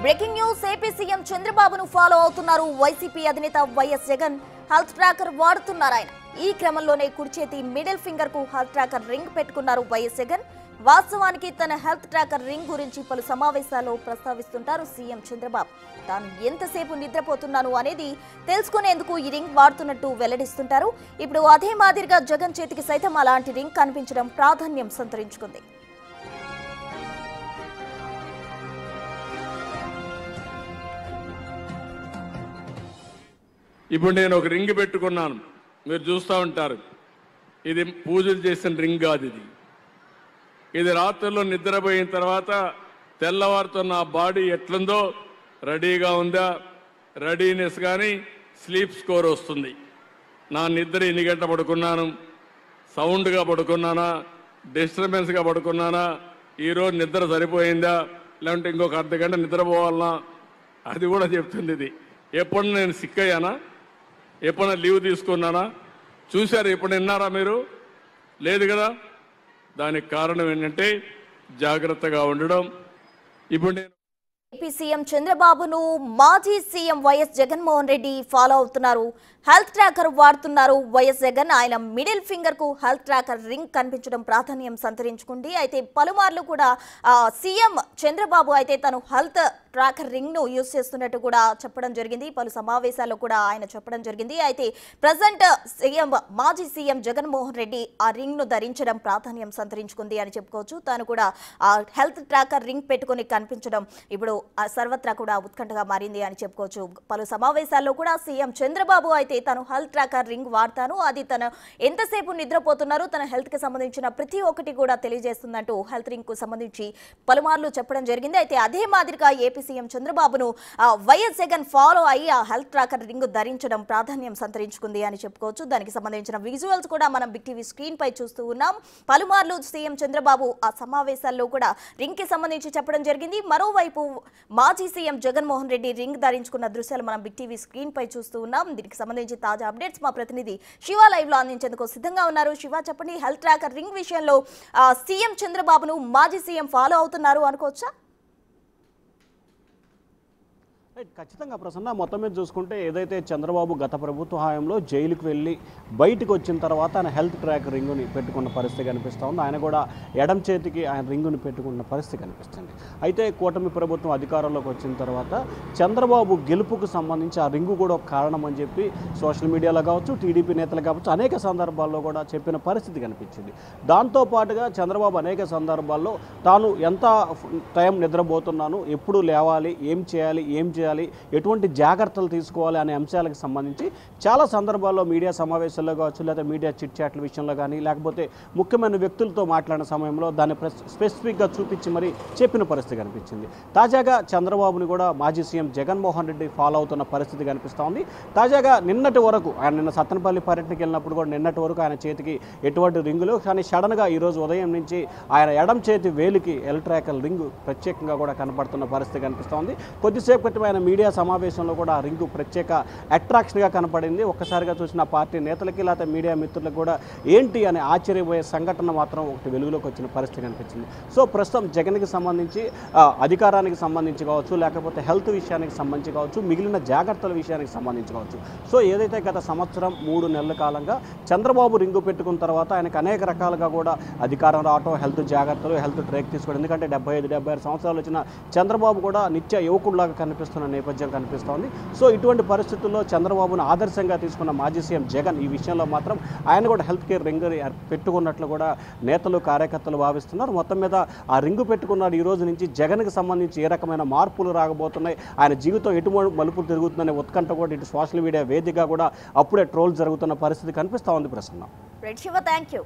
Breaking news AP CM చంద్రబాబును follow అవుతున్నారు YCP అధినేత వైఎస్ జగన్. హెల్త్ ట్రాకర్ వాడుతున్నారు ఆయన. ఈ క్రమంలోనే కుడి చేతి మిడిల్ ఫింగర్ కు హెల్త్ ట్రాకర్ రింగ్ పెట్టుకున్నారు వైఎస్ జగన్. వాస్తవానికి తన హెల్త్ ట్రాకర్ రింగ్ గురించి పలు సమావేశాల్లో ప్రస్తావిస్తుంటారు సీఎం చంద్రబాబు. తాను ఎంతసేపు నిద్రపోతున్నాను అనేది తెలుసుకునేందుకు ఈ రింగ్ వాడుతున్నట్టు వెల్లడిస్తుంటారు. ఇప్పుడు అదే మాదిరిగా జగన్ చేతికి సైతం అలాంటి రింగ్ కనిపించడం ప్రాధాన్యం సంతరించుకుంది. ఇప్పుడు నేను ఒక రింగ్ పెట్టుకున్నాను, మీరు చూస్తూ ఉంటారు. ఇది పూజలు చేసిన రింగ్ కాదు. ఇది రాత్రుల్లో నిద్రపోయిన తర్వాత తెల్లవారుతో నా బాడీ ఎట్లుందో రెడీగా ఉందా, రెడీనెస్ కానీ స్లీప్ స్కోర్ వస్తుంది. నా నిద్ర ఎన్ని గంటలు పడుకున్నాను, సౌండ్గా పడుకున్నానా, డిస్టర్బెన్స్గా పడుకున్నానా, ఈరోజు నిద్ర సరిపోయిందా, లేదంటే ఇంకొక అర్ధ గంట నిద్రపోవాలనా, అది కూడా చెప్తుంది. ఇది ఎప్పుడు నేను సిక్ అయ్యానా, ఎప్పుడైనా లీవ్ తీసుకున్నానా, చూశారు ఎప్పుడు విన్నారా మీరు? లేదు కదా. దానికి కారణం ఏంటంటే జాగ్రత్తగా ఉండడం. ఇప్పుడు నేను ఏపీ సీఎం చంద్రబాబును మాజీ CM YS Jaganmohan Reddy follow అవుతున్నారు. హెల్త్ ట్రాకర్ వాడుతున్నారు వైఎస్ జగన్. ఆయన మిడిల్ ఫింగర్ కు హెల్త్ ట్రాకర్ రింగ్ కనిపించడం ప్రాధాన్యం సంతరించుకుంది. అయితే పలుమార్లు కూడా సీఎం చంద్రబాబు అయితే తను హెల్త్ ట్రాకర్ రింగ్ ను యూజ్ చేస్తున్నట్టు కూడా చెప్పడం జరిగింది. పలు సమావేశాల్లో కూడా ఆయన చెప్పడం జరిగింది. అయితే ప్రజెంట్ మాజీ సీఎం జగన్మోహన్ రెడ్డి ఆ రింగ్ ను ధరించడం ప్రాధాన్యం సంతరించుకుంది అని చెప్పుకోవచ్చు. తాను కూడా ఆ హెల్త్ ట్రాకర్ రింగ్ పెట్టుకుని కనిపించడం ఇప్పుడు సర్వత్రా కూడా ఉత్కంఠగా మారింది అని చెప్పుకోవచ్చు. పలు సమావేశాల్లో కూడా సీఎం చంద్రబాబు అయితే తను హెల్త్ ట్రాకర్ రింగ్ వాడతాను, అది తను ఎంతసేపు నిద్రపోతున్నారు, తన హెల్త్ కి సంబంధించిన ప్రతి ఒక్కటి కూడా తెలియజేస్తుందంటూ హెల్త్ రింగ్ కు సంబంధించి పలుమార్లు చెప్పడం జరిగింది. అయితే అదే మాదిరిగా ఏపీ సీఎం చంద్రబాబును వైఎస్ జగన్ ఫాలో అయ్యి ఆ హెల్త్ ట్రాకర్ రింగ్ ధరించడం ప్రాధాన్యం సంతరించుకుంది అని చెప్పుకోవచ్చు. దానికి సంబంధించిన విజువల్స్ కూడా మనం బిగ్ టీవీ స్క్రీన్ పై చూస్తూ ఉన్నాం. పలుమార్లు సీఎం చంద్రబాబు ఆ సమావేశాల్లో కూడా రింగ్ కి సంబంధించి చెప్పడం జరిగింది. మరోవైపు మాజీ సీఎం జగన్మోహన్ రెడ్డి రింగ్ ధరించుకున్న దృశ్యాలు మనం బిగ్ టీవీ స్క్రీన్ పై చూస్తూ ఉన్నాం. దీనికి సంబంధించి తాజా అప్డేట్స్ మా ప్రతినిధి శివ లైవ్ లో అందించేందుకు సిద్ధంగా ఉన్నారు. శివ, చెప్పండి, హెల్త్ ట్రాకర్ రింగ్ విషయంలో సీఎం చంద్రబాబును మాజీ సీఎం ఫాలో అవుతున్నారు అనుకోవచ్చా? ఖచ్చితంగా ప్రసన్న, మొత్తం మీద చూసుకుంటే ఏదైతే చంద్రబాబు గత ప్రభుత్వ హయాంలో జైలుకు వెళ్ళి బయటకు వచ్చిన తర్వాత ఆయన హెల్త్ ట్రాక్ రింగుని పెట్టుకున్న పరిస్థితి కనిపిస్తూ ఉంది. ఆయన కూడా ఎడం చేతికి ఆయన రింగుని పెట్టుకున్న పరిస్థితి కనిపిస్తుంది. అయితే కూటమి ప్రభుత్వం అధికారంలోకి వచ్చిన తర్వాత చంద్రబాబు గెలుపుకు సంబంధించి ఆ రింగు కూడా ఒక కారణం అని చెప్పి సోషల్ మీడియాలో కావచ్చు, టీడీపీ నేతలు కావచ్చు, అనేక సందర్భాల్లో కూడా చెప్పిన పరిస్థితి కనిపించింది. దాంతోపాటుగా చంద్రబాబు అనేక సందర్భాల్లో తాను ఎంత టైం నిద్రపోతున్నాను, ఎప్పుడు లేవాలి, ఏం చేయాలి, ఎటువంటి జాగ్రత్తలు తీసుకోవాలి అనే అంశాలకు సంబంధించి చాలా సందర్భాల్లో మీడియా సమావేశాల్లో కావచ్చు, లేదా మీడియా చిట్ చాట్ల విషయంలో కానీ, లేకపోతే ముఖ్యమైన వ్యక్తులతో మాట్లాడిన సమయంలో దాన్ని స్పెసిఫిక్గా చూపించి మరీ చెప్పిన పరిస్థితి కనిపించింది. తాజాగా చంద్రబాబుని కూడా మాజీ సీఎం జగన్మోహన్ రెడ్డి ఫాలో అవుతున్న పరిస్థితి కనిపిస్తూ ఉంది. తాజాగా నిన్నటి వరకు ఆయన నిన్న సత్తెనపల్లి పర్యటనకి వెళ్ళినప్పుడు కూడా నిన్నటి వరకు ఆయన చేతికి ఎటువంటి రింగులు, కానీ సడన్గా ఈరోజు ఉదయం నుంచి ఆయన ఎడం చేతి వేలికి హెల్త్ ట్రాకర్ రింగు ప్రత్యేకంగా కూడా కనపడుతున్న పరిస్థితి కనిపిస్తూ ఉంది. కొద్దిసేపు క్రితం ఆయన మీడియా సమావేశంలో కూడా ఆ రింగు ప్రత్యేక అట్రాక్షన్గా కనపడింది. ఒక్కసారిగా చూసిన పార్టీ నేతలకి లేకపోతే మీడియా మిత్రులకు కూడా ఏంటి అనే ఆశ్చర్యపోయే సంఘటన మాత్రం ఒకటి వెలుగులోకి వచ్చిన పరిస్థితి కనిపించింది. సో ప్రస్తుతం జగన్కి సంబంధించి అధికారానికి సంబంధించి కావచ్చు, లేకపోతే హెల్త్ విషయానికి సంబంధించి కావచ్చు, మిగిలిన జాగ్రత్తల విషయానికి సంబంధించి కావచ్చు, సో ఏదైతే గత సంవత్సరం 3 నెలల కాలంగా చంద్రబాబు రింగు పెట్టుకున్న తర్వాత ఆయనకు అనేక రకాలుగా కూడా అధికారం రావటం, హెల్త్ జాగ్రత్తలు, హెల్త్ ట్రేక్ తీసుకోవడం, ఎందుకంటే 75-76 సంవత్సరాలు వచ్చిన చంద్రబాబు కూడా నిత్య యువకుడిలాగా కనిపిస్తున్న నేపథ్యం కనిపిస్తోంది. సో ఇటువంటి పరిస్థితుల్లో చంద్రబాబును ఆదర్శంగా తీసుకున్న మాజీ సీఎం జగన్ ఈ విషయంలో మాత్రం ఆయన కూడా హెల్త్ కేర్ రింగ్ పెట్టుకున్నట్లు కూడా నేతలు, కార్యకర్తలు భావిస్తున్నారు. మొత్తం మీద ఆ రింగు పెట్టుకున్నాడు. ఈ రోజు నుంచి జగన్కి సంబంధించి ఏ రకమైన మార్పులు రాకపోతున్నాయి, ఆయన జీవితం ఎటు మలుపులు తిరుగుతుందనే ఉత్కంఠ కూడా ఇటు సోషల్ మీడియా వేదికగా కూడా అప్పుడే ట్రోల్ జరుగుతున్న పరిస్థితి కనిపిస్తూ ఉంది. ప్రసన్న. Thank you.